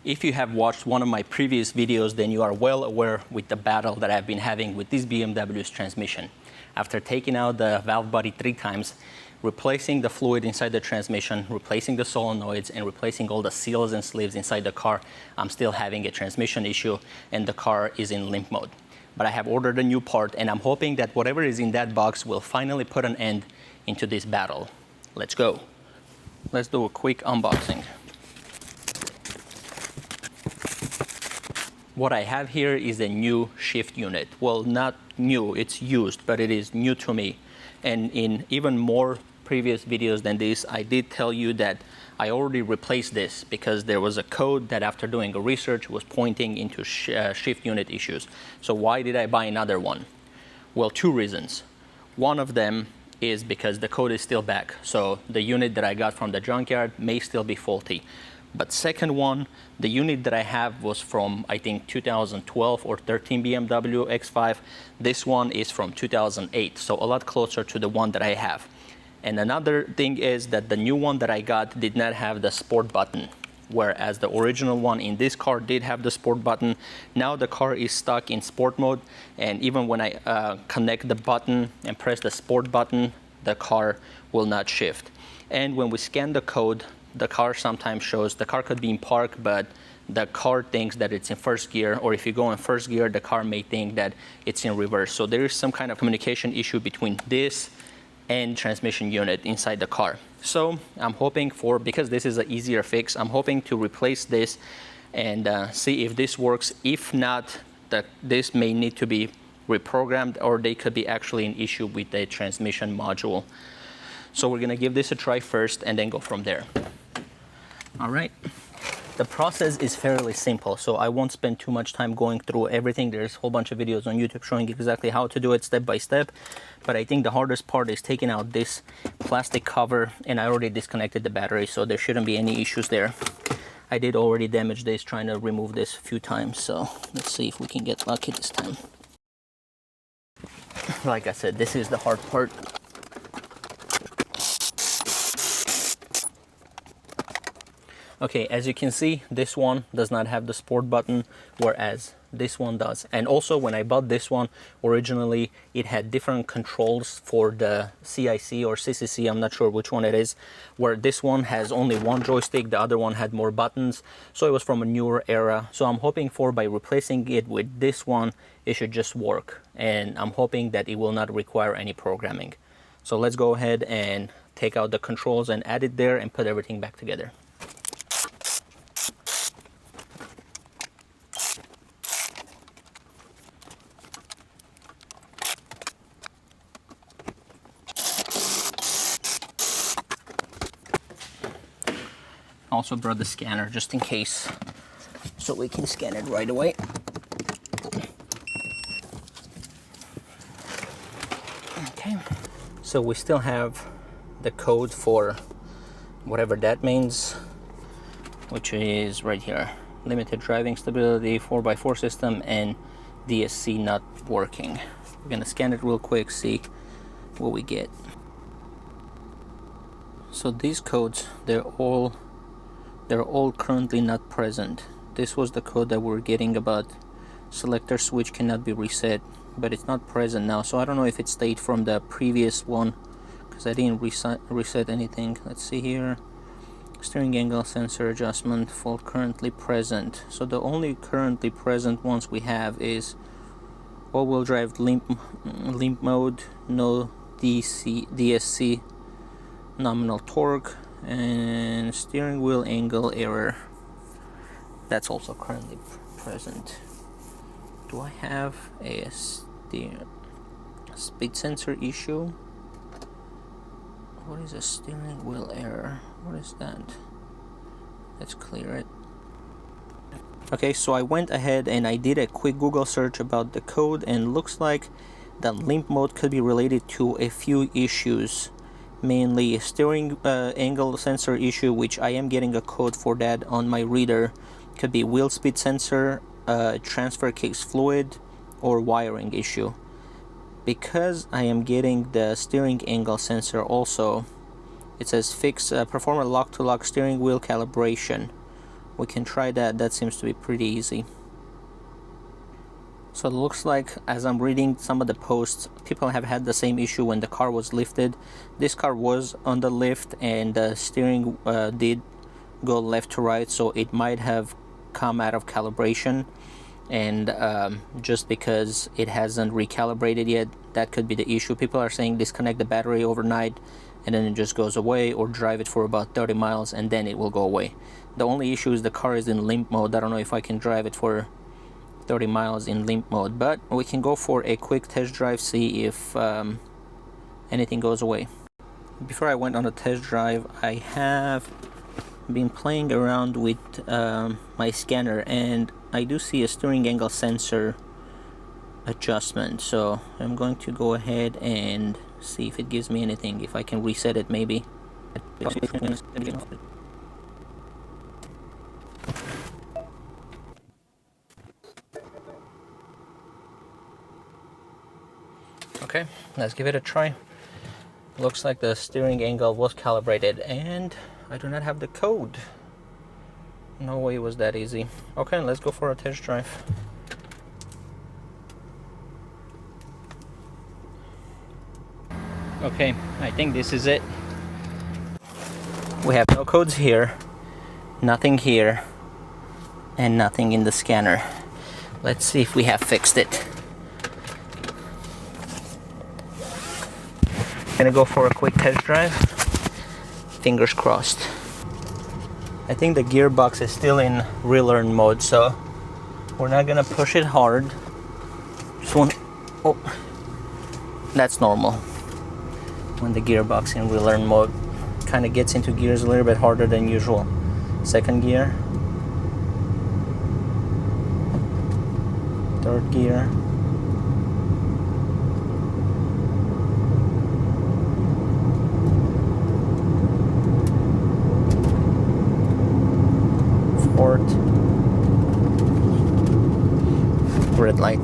If you have watched one of my previous videos, then you are well aware with the battle that I've been having with this BMW's transmission. After taking out the valve body 3 times, replacing the fluid inside the transmission, replacing the solenoids, and replacing all the seals and sleeves inside the car, I'm still having a transmission issue and the car is in limp mode. But I have ordered a new part and I'm hoping that whatever is in that box will finally put an end into this battle. Let's go. Let's do a quick unboxing. What I have here is a new shift unit. Well, not new, it's used, but it is new to me. And in even more previous videos than this, I did tell you that I already replaced this because there was a code that after doing a research was pointing into shift unit issues. So why did I buy another one? Well, 2 reasons. One of them is because the code is still back. So the unit that I got from the junkyard may still be faulty. But second one, the unit that I have was from, I think, 2012 or 13 BMW X5. This one is from 2008, so a lot closer to the one that I have. And another thing is that the new one that I got did not have the sport button, whereas the original one in this car did have the sport button. Now the car is stuck in sport mode, and even when I connect the button and press the sport button, the car will not shift. And when we scan the code, the car sometimes shows the car could be in park, but the car thinks that it's in first gear, or if you go in first gear, the car may think that it's in reverse. So there is some kind of communication issue between this and transmission unit inside the car. So I'm hoping for, because this is an easier fix, I'm hoping to replace this and see if this works. If not, this may need to be reprogrammed, or they could be actually an issue with the transmission module. So we're gonna give this a try first and then go from there. All right, the process is fairly simple, so I won't spend too much time going through everything. There's a whole bunch of videos on YouTube showing exactly how to do it step by step, but I think the hardest part is taking out this plastic cover, and I already disconnected the battery, so there shouldn't be any issues there. I did already damage this trying to remove this a few times, so let's see if we can get lucky this time. Like I said, this is the hard part. Okay, as you can see, this one does not have the sport button, whereas this one does. And also, when I bought this one, originally it had different controls for the CIC or CCC, I'm not sure which one it is, where this one has only one joystick, the other one had more buttons, so it was from a newer era. So I'm hoping for, by replacing it with this one, it should just work. And I'm hoping that it will not require any programming. So let's go ahead and take out the controls and add it there and put everything back together. Also brought the scanner just in case, so we can scan it right away. Okay, so we still have the code for whatever that means, which is right here: limited driving stability, 4x4 system, and DSC not working. We're gonna scan it real quick, see what we get. So these codes, they're all currently not present. This was the code that we're getting about selector switch cannot be reset, but it's not present now. So I don't know if it stayed from the previous one, because I didn't reset anything. Let's see here. Steering angle sensor adjustment, fault currently present. So the only currently present ones we have is all-wheel drive limp mode, no DSC, nominal torque, and steering wheel angle error. That's also currently present. Do I have a speed sensor issue? What is a steering wheel error? What is that? Let's clear it. Okay, so I went ahead and I did a quick Google search about the code, and looks like that limp mode could be related to a few issues. Mainly a steering angle sensor issue, which I am getting a code for that on my reader. Could be wheel speed sensor, transfer case fluid, or wiring issue. Because I am getting the steering angle sensor also, it says fix perform a lock-to-lock steering wheel calibration, we can try that. That seems to be pretty easy. So it looks like, as I'm reading some of the posts, people have had the same issue when the car was lifted. This car was on the lift and the steering did go left to right, so it might have come out of calibration, and just because it hasn't recalibrated yet, that could be the issue. People are saying disconnect the battery overnight and then it just goes away, or drive it for about 30 miles and then it will go away. The only issue is the car is in limp mode. I don't know if I can drive it for 30 miles in limp mode, but we can go for a quick test drive, see if anything goes away. Before I went on a test drive, I have been playing around with my scanner, and I do see a steering angle sensor adjustment, so I'm going to go ahead and see if it gives me anything, if I can reset it maybe. Okay, let's give it a try. Looks like the steering angle was calibrated, and I do not have the code. No way it was that easy. Okay, let's go for a test drive. Okay, I think this is it. We have no codes here, nothing here, and nothing in the scanner. Let's see if we have fixed it. Gonna go for a quick test drive. Fingers crossed. I think the gearbox is still in relearn mode, so we're not gonna push it hard. Just one. Oh, that's normal. When the gearbox in relearn mode kind of gets into gears a little bit harder than usual. Second gear, third gear, fourth, red light.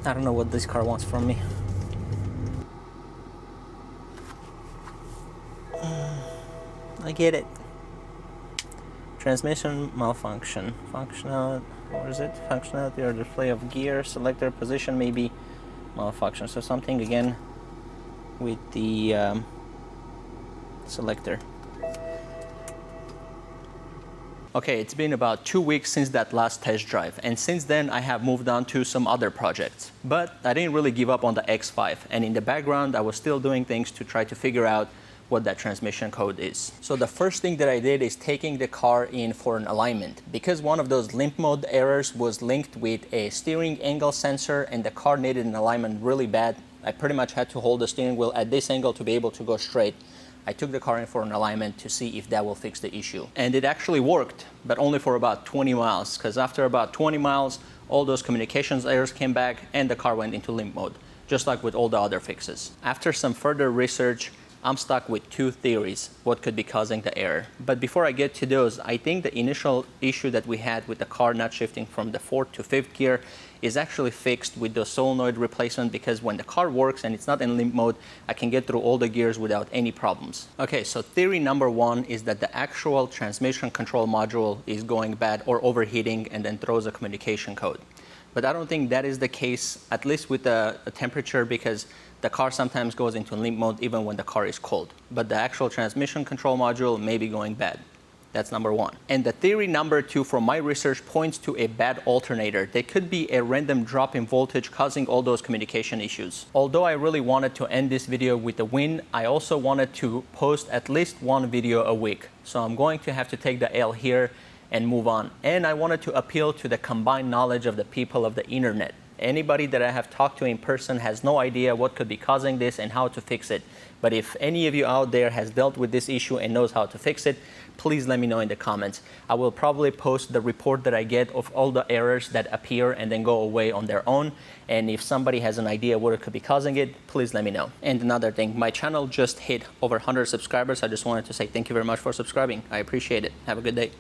I don't know what this car wants from me. I get it. Transmission malfunction. Functional, what is it? Functionality or display of gear selector position may be malfunction. So something again with the selector. Okay, it's been about 2 weeks since that last test drive, and since then I have moved on to some other projects. But I didn't really give up on the X5, and in the background I was still doing things to try to figure out what that transmission code is. So the first thing that I did is taking the car in for an alignment. Because one of those limp mode errors was linked with a steering angle sensor and the car needed an alignment really bad, I pretty much had to hold the steering wheel at this angle to be able to go straight. I took the car in for an alignment to see if that will fix the issue. And it actually worked, but only for about 20 miles, because after about 20 miles, all those communications errors came back and the car went into limp mode, just like with all the other fixes. After some further research, I'm stuck with two theories what could be causing the error. But before I get to those, I think the initial issue that we had with the car not shifting from the fourth to fifth gear is actually fixed with the solenoid replacement, because when the car works and it's not in limp mode, I can get through all the gears without any problems. Okay, so theory number one is that the actual transmission control module is going bad or overheating and then throws a communication code. But I don't think that is the case, at least with the temperature, because the car sometimes goes into limp mode even when the car is cold. But the actual transmission control module may be going bad. That's number one. And the theory number two from my research points to a bad alternator. There could be a random drop in voltage causing all those communication issues. Although I really wanted to end this video with a win, I also wanted to post at least one video a week. So I'm going to have to take the L here and move on. And I wanted to appeal to the combined knowledge of the people of the internet. Anybody that I have talked to in person has no idea what could be causing this and how to fix it. But if any of you out there has dealt with this issue and knows how to fix it, please let me know in the comments. I will probably post the report that I get of all the errors that appear and then go away on their own. And if somebody has an idea what it could be causing it, please let me know. And another thing, my channel just hit over 100 subscribers. I just wanted to say thank you very much for subscribing. I appreciate it. Have a good day.